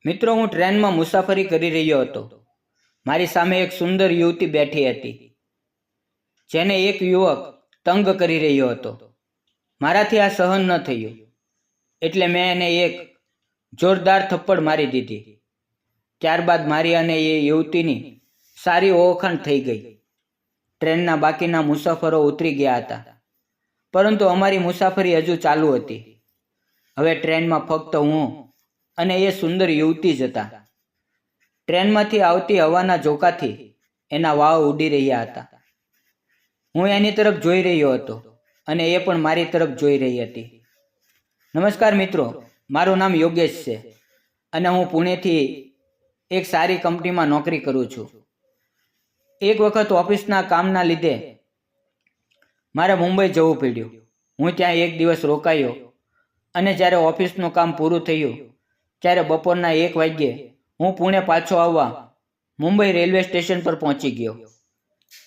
મિત્રો, હું ટ્રેનમાં મુસાફરી કરી રહ્યો હતો. મારી સામે એક સુંદર યુવતી બેઠી હતી, જેને એક યુવક તંગ કરી રહ્યો હતો. મારાથી આ સહન ન થયું, એટલે મેં એને એક જોરદાર થપ્પડ મારી દીધી. ત્યારબાદ મારી અને એ યુવતીની સારી ઓળખાણ થઈ ગઈ. ટ્રેનના બાકીના મુસાફરો ઉતરી ગયા હતા, પરંતુ અમારી મુસાફરી હજુ ચાલુ હતી. હવે ટ્રેનમાં ફક્ત હું અને એ સુંદર યુવતી જ હતા. ટ્રેનમાંથી આવતી હવાના ઝોકાથી એના વાળ ઉડી રહ્યા હતા. હું એની તરફ જોઈ રહ્યો હતો અને એ પણ મારી તરફ જોઈ રહી હતી. નમસ્કાર મિત્રો, મારું નામ યોગેશ છે અને હું પુણેથી એક સારી કંપનીમાં નોકરી કરું છું. એક વખત ઓફિસના કામના લીધે મારે મુંબઈ જવું પડ્યું. હું ત્યાં એક દિવસ રોકાયો અને જ્યારે ઓફિસનું કામ પૂરું થયું ત્યારે બપોરના 1 વાગ્યે હું પુણે પાછો આવવા મુંબઈ રેલવે સ્ટેશન પર પહોંચી ગયો.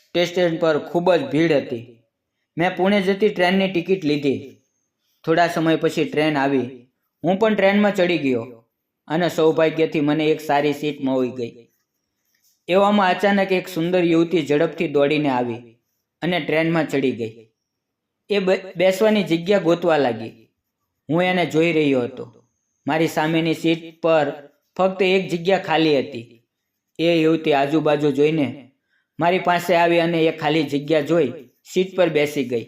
સ્ટેશન પર ખૂબ જ ભીડ હતી. મેં પુણે જતી ટ્રેનની ટિકિટ લીધી. થોડા સમય પછી ટ્રેન આવી. હું પણ ટ્રેનમાં ચડી ગયો અને સૌભાગ્યથી મને એક સારી સીટ મળી ગઈ. એવામાં અચાનક એક સુંદર યુવતી ઝડપથી દોડીને આવી અને ટ્રેનમાં ચડી ગઈ. એ બેસવાની જગ્યા ગોતવા લાગી. હું એને જોઈ રહ્યો હતો. મારી સામેની સીટ પર ફક્ત એક જગ્યા ખાલી હતી. એ યુવતી આજુબાજુ જોઈને મારી પાસે આવી અને એ ખાલી જગ્યા જોઈ સીટ પર બેસી ગઈ.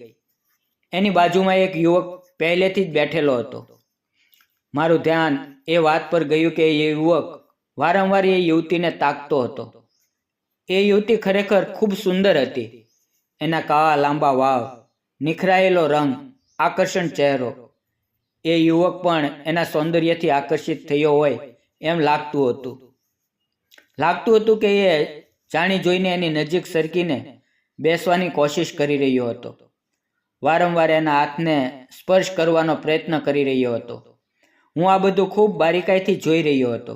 એની બાજુમાં એક યુવક પહેલેથી જ બેઠેલો હતો. મારું ધ્યાન એ વાત પર ગયું કે એ યુવક વારંવાર એ યુવતીને તાકતો હતો. એ યુવતી ખરેખર ખૂબ સુંદર હતી. એના કાળા લાંબા વાળ, નિખરાયેલો રંગ, આકર્ષણ ચહેરો. એ યુવક પણ એના સૌંદર્યથી આકર્ષિત થયો હોય એમ લાગતું હતું કે એ જાણી જોઈને એની નજીક સરકીને બેસવાની કોશિશ કરી રહ્યો હતો. વારંવાર એના હાથને સ્પર્શ કરવાનો પ્રયત્ન કરી રહ્યો હતો. હું આ બધું ખૂબ બારીકાઈથી જોઈ રહ્યો હતો.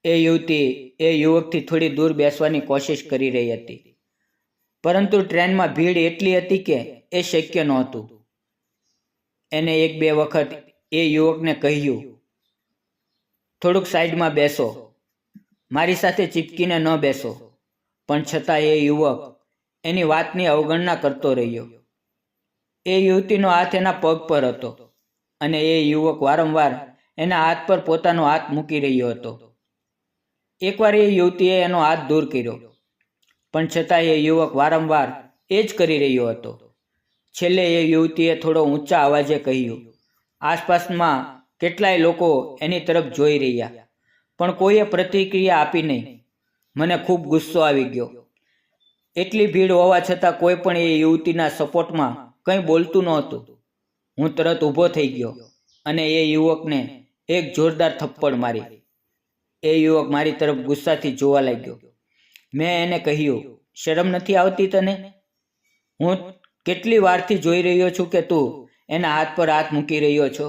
એ યુવતી એ યુવકથી થોડી દૂર બેસવાની કોશિશ કરી રહી હતી, પરંતુ ટ્રેનમાં ભીડ એટલી હતી કે એ શક્ય નહોતું. એને 1-2 વખત એ યુવકને કહ્યું, થોડુંક સાઈડમાં બેસો, મારી સાથે ચીપકીને ન બેસો. પણ છતાં એ યુવક એની વાતની અવગણના કરતો રહ્યો. એ યુવતીનો હાથ એના પગ પર હતો અને એ યુવક વારંવાર એના હાથ પર પોતાનો હાથ મૂકી રહ્યો હતો. એકવાર એ યુવતીએ એનો હાથ દૂર કર્યો, પણ છતાં એ યુવક વારંવાર એ જ કરી રહ્યો હતો. છેલ્લે એ યુવતીએ થોડો ઊંચા અવાજે કહ્યું. આસપાસમાં કેટલાય લોકો એની તરફ જોઈ રહ્યા, પણ કોઈએ પ્રતિક્રિયા આપી નહીં. મને ખૂબ ગુસ્સો આવી ગયો. એટલી ભીડ હોવા છતાં કોઈ પણ એ યુવતીના સપોર્ટમાં કંઈ બોલતું નહોતું. હું તરત ઊભો થઈ ગયો અને એ યુવકને એક જોરદાર થપ્પડ મારી. એ યુવક મારી તરફ ગુસ્સાથી જોવા લાગ્યો. મેં એને કહ્યું, શરમ નથી આવતી તને? હું કેટલી વારથી જોઈ રહ્યો છું કે તું એના હાથ પર હાથ મૂકી રહ્યો છો.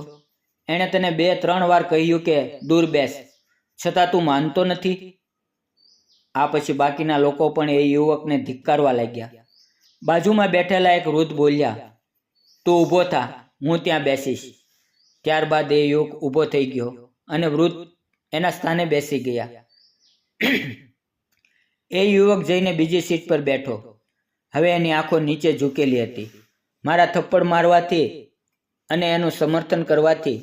એણે તને 2-3 વાર કહ્યું કે દૂર બેસ, છતાં તું માનતો નથી. આ પછી બાકીના લોકો પણ એ યુવકને ધિક્કારવા લાગ્યા. બાજુમાં બેઠેલા એક વૃદ્ધ બોલ્યા, તું ઊભો થા, હું ત્યાં બેસીશ. ત્યારબાદ એ યુવક ઊભો થઈ ગયો અને વૃદ્ધ એના સ્થાને બેસી ગયા. એ યુવક જઈને બીજી સીટ પર બેઠો. હવે એની આંખો નીચે ઝૂકેલી હતી. મારા થપ્પડ મારવાથી અને એનું સમર્થન કરવાથી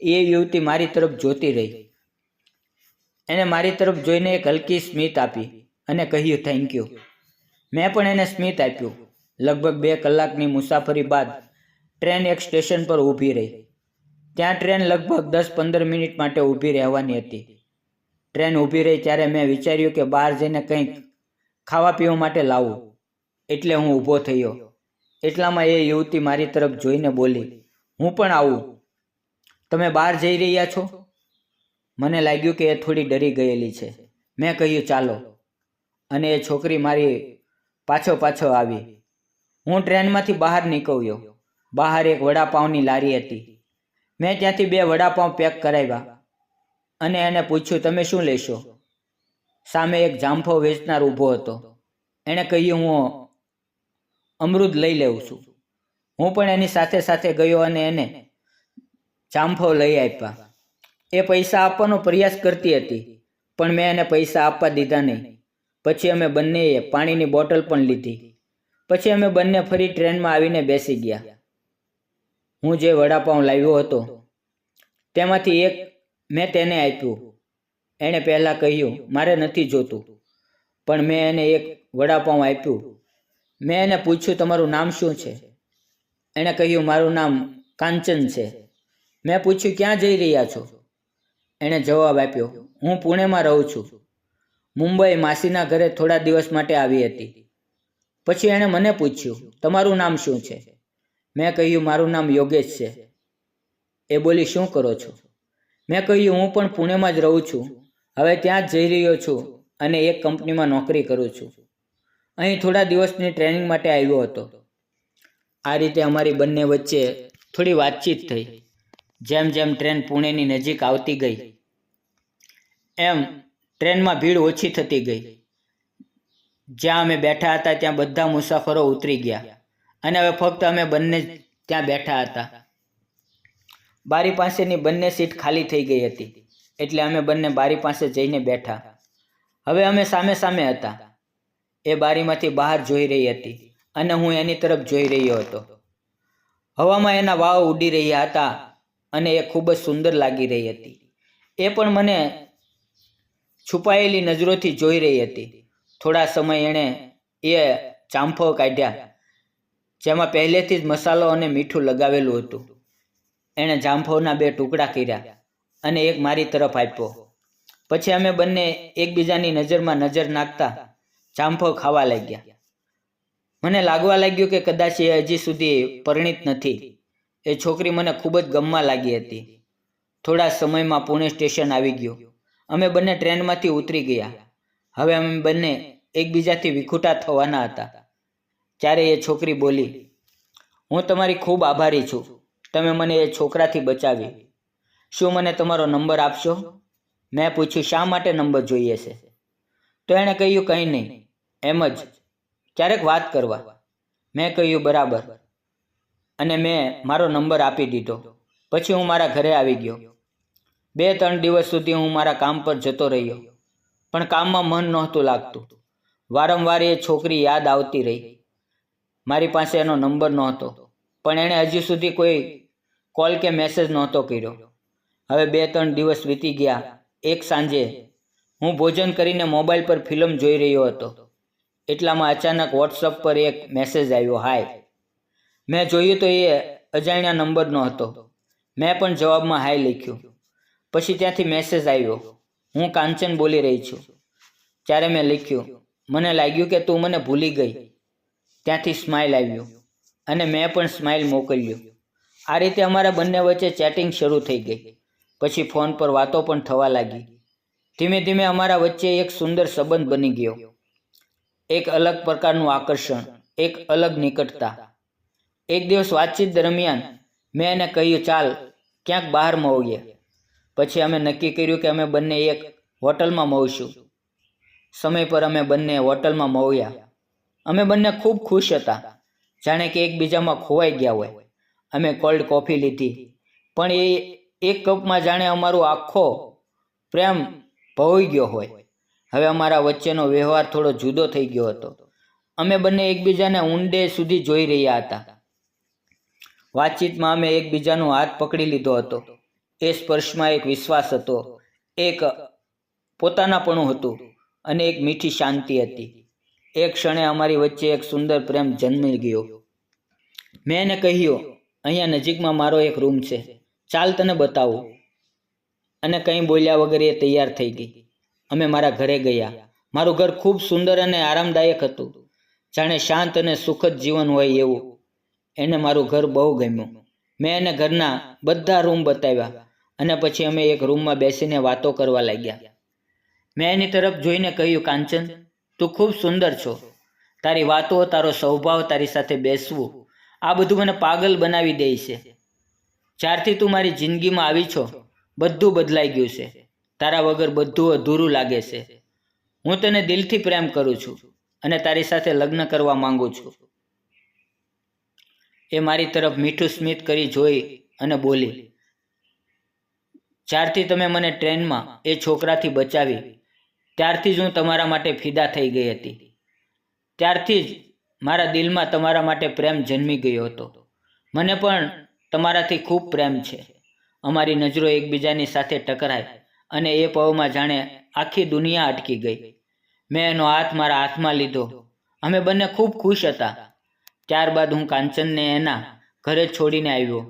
એ યુવતી મારી તરફ જોતી રહી. એને મારી તરફ જોઈને એક હલકી સ્મિત આપી અને કહ્યું, થેન્ક યુ. મેં પણ એને સ્મિત આપ્યું. લગભગ 2 કલાકની મુસાફરી બાદ ટ્રેન એક સ્ટેશન પર ઊભી રહી. ત્યાં ટ્રેન લગભગ 10-15 મિનિટ માટે ઊભી રહેવાની હતી. ટ્રેન ઊભી રહી ત્યારે મેં વિચાર્યું કે બહાર જઈને કંઈક ખાવા પીવા માટે લાવું. એટલે હું ઊભો થયો. એટલામાં એ યુવતી મારી તરફ જોઈને બોલી, હું પણ આવું. તમે બહાર જઈ રહ્યા છો? મને લાગ્યું કે એ થોડી ડરી ગયેલી છે. મેં કહ્યું, ચાલો. અને એ છોકરી મારી પાછો આવી. હું ટ્રેનમાંથી બહાર નીકળ્યો. બહાર એક વડાપાઉંની લારી હતી. મેં ત્યાંથી 2 વડાપાઉં પેક કરાવ્યા અને એને પૂછ્યું, તમે શું લેશો? સામે એક જામફળ વેચનાર ઊભો હતો. એણે કહ્યું, હું અમૃત લઈ લઉં છું. હું પણ એની સાથે ગયો અને એને જામફળ લઈ આપ્યા. એ પૈસા આપવાનો પ્રયાસ કરતી હતી, પણ મેં એને પૈસા આપવા દીધા નહીં. પછી અમે બંનેએ પાણીની બોટલ પણ લીધી. પછી અમે બંને ફરી ટ્રેનમાં આવીને બેસી ગયા. હું જે વડાપાઉં લાવ્યો હતો તેમાંથી એક મેં તેને આપ્યું. એણે પહેલાં કહ્યું મારે નથી જોતું, પણ મેં એને એક વડાપાઉં આપ્યું. મેં એને પૂછ્યું તમારું નામ શું છે? એણે કહ્યું મારું નામ કાંચન છે. મેં પૂછ્યું ક્યાં જઈ રહ્યા છો? એણે જવાબ આપ્યો હું પુણેમાં રહું છું. મુંબઈ માસીના ઘરે થોડા દિવસ માટે આવી હતી. પછી એણે મને પૂછ્યું તમારું નામ શું છે? મેં કહ્યું મારું નામ યોગેશ છે. એ બોલી શું કરો છો? મેં કહ્યું હું પણ પુણેમાં જ રહું છું. હવે ત્યાં જ જઈ રહ્યો છું અને એક કંપનીમાં નોકરી કરું છું. અહીં થોડા દિવસની ટ્રેનિંગ માટે આવ્યો હતો. આ રીતે અમારી બંને વચ્ચે થોડી વાતચીત થઈ. જેમ જેમ ટ્રેન પુણેની નજીક આવતી ગઈ એમ ટ્રેનમાં ભીડ ઓછી થતી ગઈ. જ્યાં અમે બેઠા હતા ત્યાં બધા મુસાફરો ઉતરી ગયા અને હવે ફક્ત અમે બંને ત્યાં બેઠા હતા. બારી પાસેની બંને સીટ ખાલી થઈ ગઈ હતી, એટલે અમે બંને બારી પાસે જઈને બેઠા. હવે અમે સામે સામે હતા. એ બારીમાંથી બહાર જોઈ રહી હતી અને હું એની તરફ જોઈ રહ્યો હતો. હવામાં એના વાવ ઉડી રહ્યા હતા અને એ ખૂબ જ સુંદર લાગી રહી હતી. એ પણ મને છુપાયેલી નજરોથી જોઈ રહી હતી. થોડા સમય એણે એ ચાંફો કાઢ્યા જેમાં પહેલેથી જ મસાલો અને મીઠું લગાવેલું હતું. એણે જામફળના 2 ટુકડા કર્યા અને એક મારી તરફ આપ્યો. પછી અમે બંને એકબીજાની નજરમાં નજર નાખતા જામફળ ખાવા લાગ્યા. મને લાગવા લાગ્યું કે કદાચ એ હજી સુધી પરિણીત નથી. એ છોકરી મને ખૂબ જ ગમવા લાગી હતી. થોડા સમયમાં પુણે સ્ટેશન આવી ગયું. અમે બંને ટ્રેનમાંથી ઉતરી ગયા. હવે અમે બંને એકબીજાથી વિખૂટા થવાના હતા. ત્યારે એ છોકરી બોલી હું તમારી ખૂબ આભારી છું. તમે મને એ છોકરાથી બચાવી. શું મને તમારો નંબર આપશો? મેં પૂછ્યું શા માટે નંબર જોઈએ છે? તો એણે કહ્યું કંઈ નહીં, એમ જ ક્યારેક વાત કરવા. મેં કહ્યું બરાબર, અને મેં મારો નંબર આપી દીધો. પછી હું મારા ઘરે આવી ગયો. 2-3 દિવસ સુધી હું મારા કામ પર જતો રહ્યો, પણ કામમાં મન નહોતું લાગતું. વારંવાર એ છોકરી યાદ આવતી રહી. મારી પાસે એનો નંબર નહોતો, પણ એણે હજી સુધી કોઈ કોલ કે મેસેજ નહોતો કર્યો. હવે 2-3 દિવસ વીતી ગયા. એક સાંજે હું ભોજન કરીને મોબાઈલ પર ફિલ્મ જોઈ રહ્યો હતો. એટલામાં અચાનક વોટ્સઅપ પર એક મેસેજ આવ્યો, હાય. મેં જોયું તો એ અજાણ્યા નંબરનો હતો. મેં પણ જવાબમાં હાય લખ્યું. પછી ત્યાંથી મેસેજ આવ્યો, હું કાંચન બોલી રહી છું. ત્યારે મેં લખ્યું, મને લાગ્યું કે તું મને ભૂલી ગઈ. ત્યાંથી સ્માઇલ આવ્યું અને મેં પણ સ્માઇલ મોકલ્યું. આ રીતે અમારા બંને વચ્ચે ચેટિંગ શરૂ થઈ ગઈ. પછી ફોન પર વાતો પણ થવા લાગી. ધીમે ધીમે અમારા વચ્ચે એક સુંદર સંબંધ બની ગયો. એક અલગ પ્રકારનું આકર્ષણ, એક અલગ નિકટતા. એક દિવસ વાતચીત દરમિયાન મેં એને કહ્યું ચાલ ક્યાંક બહાર મળીએ. પછી અમે નક્કી કર્યું કે અમે બંને એક હોટલમાં મળીશું. સમય પર અમે બંને હોટલમાં મળ્યા. અમે બંને ખૂબ ખુશ હતા, જાણે કે એકબીજામાં ખોવાઈ ગયા હોય. અમે કોલ્ડ કોફી લીધી, પણ એ એક કપમાં જાણે અમારો આખો પ્રેમ ભળી ગયો હોય. હવે અમારા વચ્ચેનો વ્યવહાર થોડો જુદો થઈ ગયો હતો. અમે બંને એકબીજાને ઊંડે સુધી જોઈ રહ્યા હતા. વાતચીતમાં અમે એકબીજાનો હાથ પકડી લીધો હતો. એ સ્પર્શમાં એક વિશ્વાસ હતો, એક પોતાનાપણું હતું અને એક મીઠી શાંતિ હતી. એક ક્ષણે અમારી વચ્ચે એક સુંદર પ્રેમ જન્મી ગયો. મેં એને કહ્યું, અહીંયા નજીકમાં મારો એક રૂમ છે, ચાલ તને બતાવું. અને કંઈ બોલ્યા વગર એ તૈયાર થઈ ગઈ. અમે મારા ઘરે ગયા. મારું ઘર ખૂબ સુંદર અને આરામદાયક હતું, જાણે શાંત અને સુખદ જીવન હોય એવું. એને મારું ઘર બહુ ગમ્યું. મેં એને ઘરના બધા રૂમ બતાવ્યા અને પછી અમે એક રૂમમાં બેસીને વાતો કરવા લાગ્યા. મેં એની તરફ જોઈને કહ્યું, કાંચન, તું ખૂબ સુંદર છો. તારી વાતો, તારો સ્વભાવ, તારી સાથે બેસવું, આ બધું મને પાગલ બનાવી દે છે. જ્યારથી તું મારી જિંદગીમાં આવી છો બધું બદલાઈ ગયું છે. તારા વગર બધું અધૂરું લાગે છે. હું તને દિલથી પ્રેમ કરું છું અને તારી સાથે લગ્ન કરવા માંગુ છું. એ મારી તરફ મીઠું સ્મિત કરી જોઈ અને બોલી, જ્યારથી તમે મને ટ્રેનમાં એ છોકરાથી બચાવી ત્યારથી જ હું તમારા માટે ફિદા થઈ ગઈ હતી. ત્યારથી જ મારા દિલમાં તમારા માટે પ્રેમ જન્મી ગયો હતો. મને પણ તમારાથી ખૂબ પ્રેમ છે. અમારી નજરો એકબીજાની સાથે ટકરાઈ અને એ પળમાં જાણે આખી દુનિયા અટકી ગઈ. મેં એનો હાથ મારા હાથમાં લીધો. અમે બંને ખૂબ ખુશ હતા. ત્યારબાદ હું કાંચનને એના ઘરે છોડીને આવ્યો.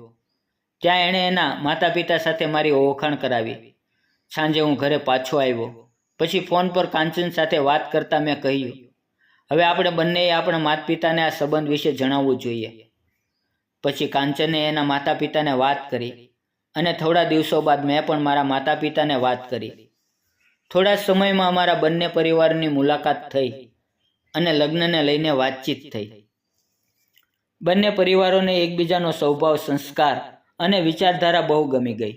ત્યાં એણે એના માતા પિતા સાથે મારી ઓળખાણ કરાવી. સાંજે હું ઘરે પાછો આવ્યો. પછી ફોન પર કાંચન સાથે વાત કરતાં મેં કહ્યું, હવે આપણે બંનેએ આપણા માતા પિતાને આ સંબંધ વિશે જણાવવું જોઈએ. પછી કાંચને એના માતા પિતાને વાત કરી અને થોડા દિવસો બાદ મેં પણ મારા માતા પિતાને વાત કરી. થોડા સમયમાં અમારા બંને પરિવારની મુલાકાત થઈ અને લગ્નને લઈને વાતચીત થઈ. બંને પરિવારોને એકબીજાનો સ્વભાવ, સંસ્કાર અને વિચારધારા બહુ ગમી ગઈ.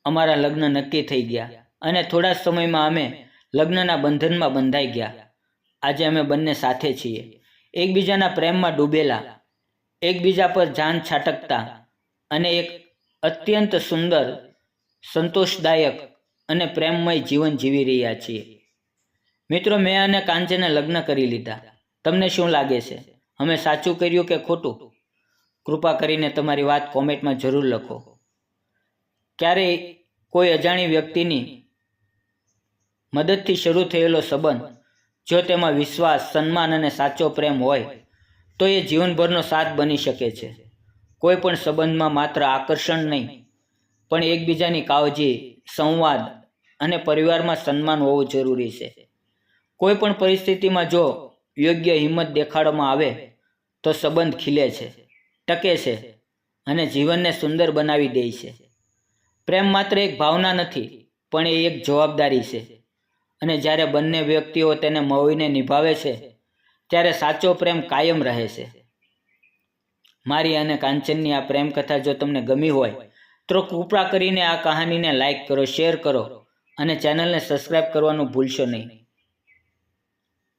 અમારા લગ્ન નક્કી થઈ ગયા અને થોડા સમયમાં અમે લગ્નના બંધનમાં બંધાઈ ગયા. આજે અમે બંને સાથે છીએ, એકબીજાના પ્રેમમાં ડૂબેલા, એકબીજા પર જાન છાટકતા અને એક અત્યંત સુંદર, સંતોષદાયક અને પ્રેમમય જીવન જીવી રહ્યા છીએ. મિત્રો, મેં અને કાંચને લગ્ન કરી લીધા. તમને શું લાગે છે? અમે સાચું કર્યું કે ખોટું? કૃપા કરીને તમારી વાત કોમેન્ટમાં જરૂર લખો. ક્યારેય કોઈ અજાણી વ્યક્તિની મદદથી શરૂ થયેલો સંબંધ, જો તેમાં વિશ્વાસ, સન્માન અને સાચો પ્રેમ હોય તો એ જીવનભરનો સાથ બની શકે છે. કોઈ પણ સંબંધમાં માત્ર આકર્ષણ નહીં, પણ એકબીજાની કાળજી, સંવાદ અને પરિવારમાં સન્માન હોવું જરૂરી છે. કોઈ પણ પરિસ્થિતિમાં જો યોગ્ય હિંમત દેખાડવામાં આવે તો સંબંધ ખીલે છે, ટકે છે અને જીવનને સુંદર બનાવી દે છે. પ્રેમ માત્ર એક ભાવના નથી, પણ એ એક જવાબદારી છે. અને જ્યારે બંને વ્યક્તિઓ તેને મળીને નિભાવે છે ત્યારે સાચો પ્રેમ કાયમ રહે છે. મારી અને કાંચનની આ પ્રેમ કથા જો તમને ગમી હોય તો કૃપા કરીને આ કહાનીને લાઈક કરો, શેર કરો અને ચેનલને સબસ્ક્રાઈબ કરવાનું ભૂલશો નહીં.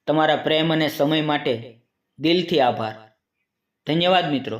તમારા પ્રેમ અને સમય માટે દિલથી આભાર. ધન્યવાદ મિત્રો.